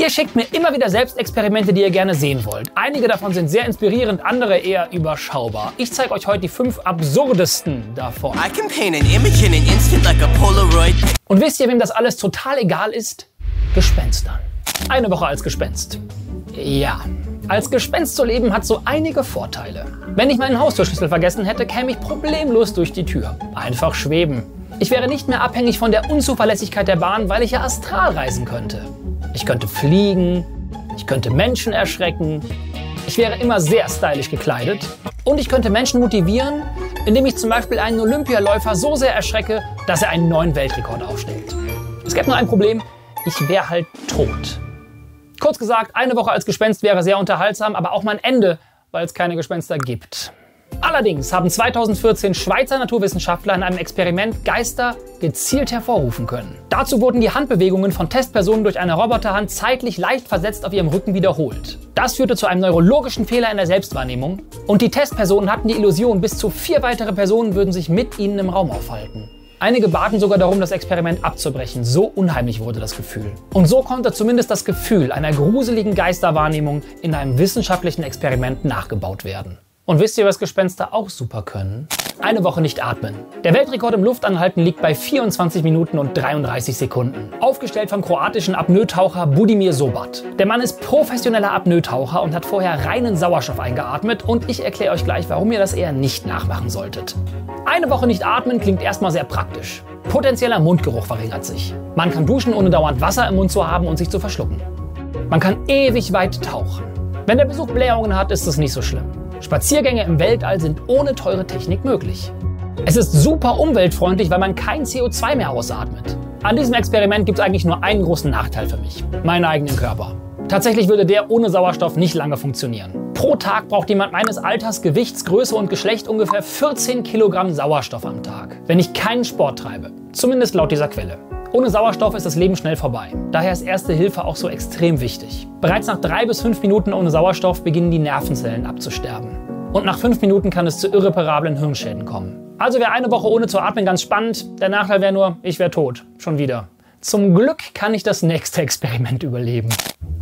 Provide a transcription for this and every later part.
Ihr schickt mir immer wieder Selbstexperimente, die ihr gerne sehen wollt. Einige davon sind sehr inspirierend, andere eher überschaubar. Ich zeige euch heute die 5 absurdesten davon. Und wisst ihr, wem das alles total egal ist? Gespenstern. Eine Woche als Gespenst. Ja, als Gespenst zu leben hat so einige Vorteile. Wenn ich meinen Haustürschlüssel vergessen hätte, käme ich problemlos durch die Tür. Einfach schweben. Ich wäre nicht mehr abhängig von der Unzuverlässigkeit der Bahn, weil ich ja astral reisen könnte. Ich könnte fliegen, ich könnte Menschen erschrecken, ich wäre immer sehr stylisch gekleidet und ich könnte Menschen motivieren, indem ich zum Beispiel einen Olympialäufer so sehr erschrecke, dass er einen neuen Weltrekord aufstellt. Es gäbe nur ein Problem, ich wäre halt tot. Kurz gesagt, eine Woche als Gespenst wäre sehr unterhaltsam, aber auch mein Ende, weil es keine Gespenster gibt. Allerdings haben 2014 Schweizer Naturwissenschaftler in einem Experiment Geister gezielt hervorrufen können. Dazu wurden die Handbewegungen von Testpersonen durch eine Roboterhand zeitlich leicht versetzt auf ihrem Rücken wiederholt. Das führte zu einem neurologischen Fehler in der Selbstwahrnehmung und die Testpersonen hatten die Illusion, bis zu 4 weitere Personen würden sich mit ihnen im Raum aufhalten. Einige baten sogar darum, das Experiment abzubrechen. So unheimlich wurde das Gefühl. Und so konnte zumindest das Gefühl einer gruseligen Geisterwahrnehmung in einem wissenschaftlichen Experiment nachgebaut werden. Und wisst ihr, was Gespenster auch super können? Eine Woche nicht atmen. Der Weltrekord im Luftanhalten liegt bei 24 Minuten und 33 Sekunden. Aufgestellt vom kroatischen Apnoe-Taucher Budimir Sobat. Der Mann ist professioneller Apnoe-Taucher und hat vorher reinen Sauerstoff eingeatmet und ich erkläre euch gleich, warum ihr das eher nicht nachmachen solltet. Eine Woche nicht atmen klingt erstmal sehr praktisch. Potenzieller Mundgeruch verringert sich. Man kann duschen, ohne dauernd Wasser im Mund zu haben und sich zu verschlucken. Man kann ewig weit tauchen. Wenn der Besuch Blähungen hat, ist es nicht so schlimm. Spaziergänge im Weltall sind ohne teure Technik möglich. Es ist super umweltfreundlich, weil man kein CO2 mehr ausatmet. An diesem Experiment gibt es eigentlich nur einen großen Nachteil für mich. Meinen eigenen Körper. Tatsächlich würde der ohne Sauerstoff nicht lange funktionieren. Pro Tag braucht jemand meines Alters, Gewichts, Größe und Geschlecht ungefähr 14 Kilogramm Sauerstoff am Tag, wenn ich keinen Sport treibe. Zumindest laut dieser Quelle. Ohne Sauerstoff ist das Leben schnell vorbei. Daher ist Erste Hilfe auch so extrem wichtig. Bereits nach 3 bis 5 Minuten ohne Sauerstoff beginnen die Nervenzellen abzusterben. Und nach 5 Minuten kann es zu irreparablen Hirnschäden kommen. Also wäre eine Woche ohne zu atmen ganz spannend. Der Nachteil wäre nur, ich wäre tot. Schon wieder. Zum Glück kann ich das nächste Experiment überleben.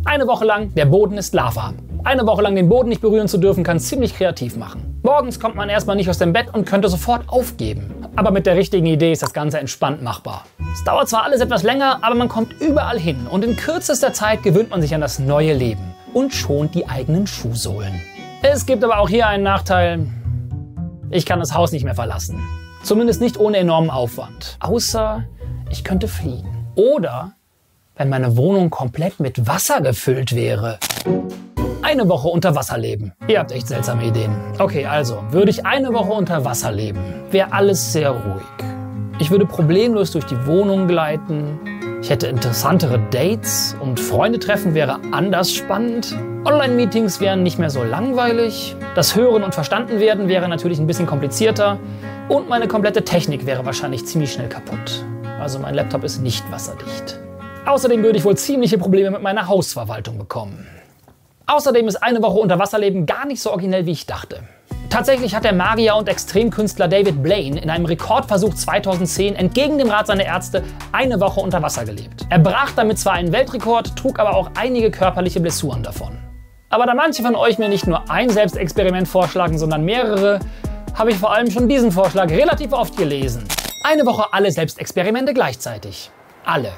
Eine Woche lang, der Boden ist Lava. Eine Woche lang den Boden nicht berühren zu dürfen, kann ziemlich kreativ machen. Morgens kommt man erstmal nicht aus dem Bett und könnte sofort aufgeben. Aber mit der richtigen Idee ist das Ganze entspannt machbar. Es dauert zwar alles etwas länger, aber man kommt überall hin und in kürzester Zeit gewöhnt man sich an das neue Leben und schont die eigenen Schuhsohlen. Es gibt aber auch hier einen Nachteil. Ich kann das Haus nicht mehr verlassen. Zumindest nicht ohne enormen Aufwand. Außer ich könnte fliegen. Oder wenn meine Wohnung komplett mit Wasser gefüllt wäre. Eine Woche unter Wasser leben. Ihr habt echt seltsame Ideen. Okay, also, würde ich eine Woche unter Wasser leben, wäre alles sehr ruhig. Ich würde problemlos durch die Wohnung gleiten. Ich hätte interessantere Dates und Freunde treffen wäre anders spannend. Online-Meetings wären nicht mehr so langweilig. Das Hören und Verstanden werden wäre natürlich ein bisschen komplizierter. Und meine komplette Technik wäre wahrscheinlich ziemlich schnell kaputt. Also mein Laptop ist nicht wasserdicht. Außerdem würde ich wohl ziemliche Probleme mit meiner Hausverwaltung bekommen. Außerdem ist eine Woche unter Wasser leben gar nicht so originell, wie ich dachte. Tatsächlich hat der Magier und Extremkünstler David Blaine in einem Rekordversuch 2010 entgegen dem Rat seiner Ärzte eine Woche unter Wasser gelebt. Er brach damit zwar einen Weltrekord, trug aber auch einige körperliche Blessuren davon. Aber da manche von euch mir nicht nur ein Selbstexperiment vorschlagen, sondern mehrere, habe ich vor allem schon diesen Vorschlag relativ oft gelesen. Eine Woche alle Selbstexperimente gleichzeitig. Alle.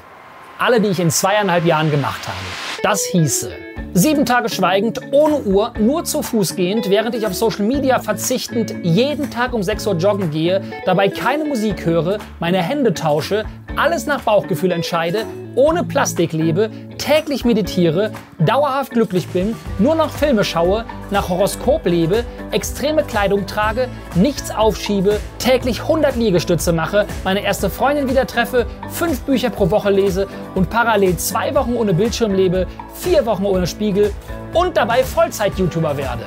Alle, die ich in 2,5 Jahren gemacht habe. Das hieße 7 Tage schweigend, ohne Uhr, nur zu Fuß gehend, während ich auf Social Media verzichtend jeden Tag um 6 Uhr joggen gehe, dabei keine Musik höre, meine Hände tausche, alles nach Bauchgefühl entscheide, ohne Plastik lebe, täglich meditiere, dauerhaft glücklich bin, nur noch Filme schaue, nach Horoskop lebe, extreme Kleidung trage, nichts aufschiebe, täglich 100 Liegestütze mache, meine erste Freundin wieder treffe, 5 Bücher pro Woche lese und parallel 2 Wochen ohne Bildschirm lebe, 4 Wochen ohne Spiegel und dabei Vollzeit-YouTuber werde.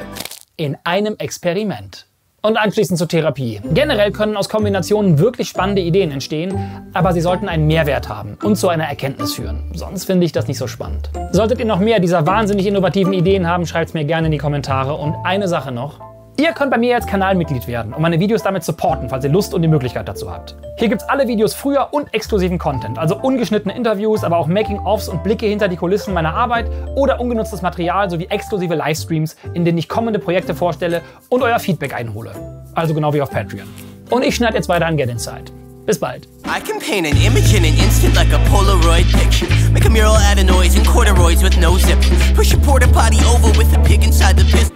In einem Experiment. Und anschließend zur Therapie. Generell können aus Kombinationen wirklich spannende Ideen entstehen, aber sie sollten einen Mehrwert haben und zu einer Erkenntnis führen. Sonst finde ich das nicht so spannend. Solltet ihr noch mehr dieser wahnsinnig innovativen Ideen haben, schreibt es mir gerne in die Kommentare. Und eine Sache noch. Ihr könnt bei mir jetzt Kanalmitglied werden und meine Videos damit supporten, falls ihr Lust und die Möglichkeit dazu habt. Hier gibt's alle Videos früher und exklusiven Content, also ungeschnittene Interviews, aber auch Making-ofs und Blicke hinter die Kulissen meiner Arbeit oder ungenutztes Material sowie exklusive Livestreams, in denen ich kommende Projekte vorstelle und euer Feedback einhole. Also genau wie auf Patreon. Und ich schneide jetzt weiter an Get Inside. Bis bald. I can paint an image in an instant like a Polaroid picture. Make a mural out of noise and corduroys with no zip. Push a porta potty over with a pig inside the piss.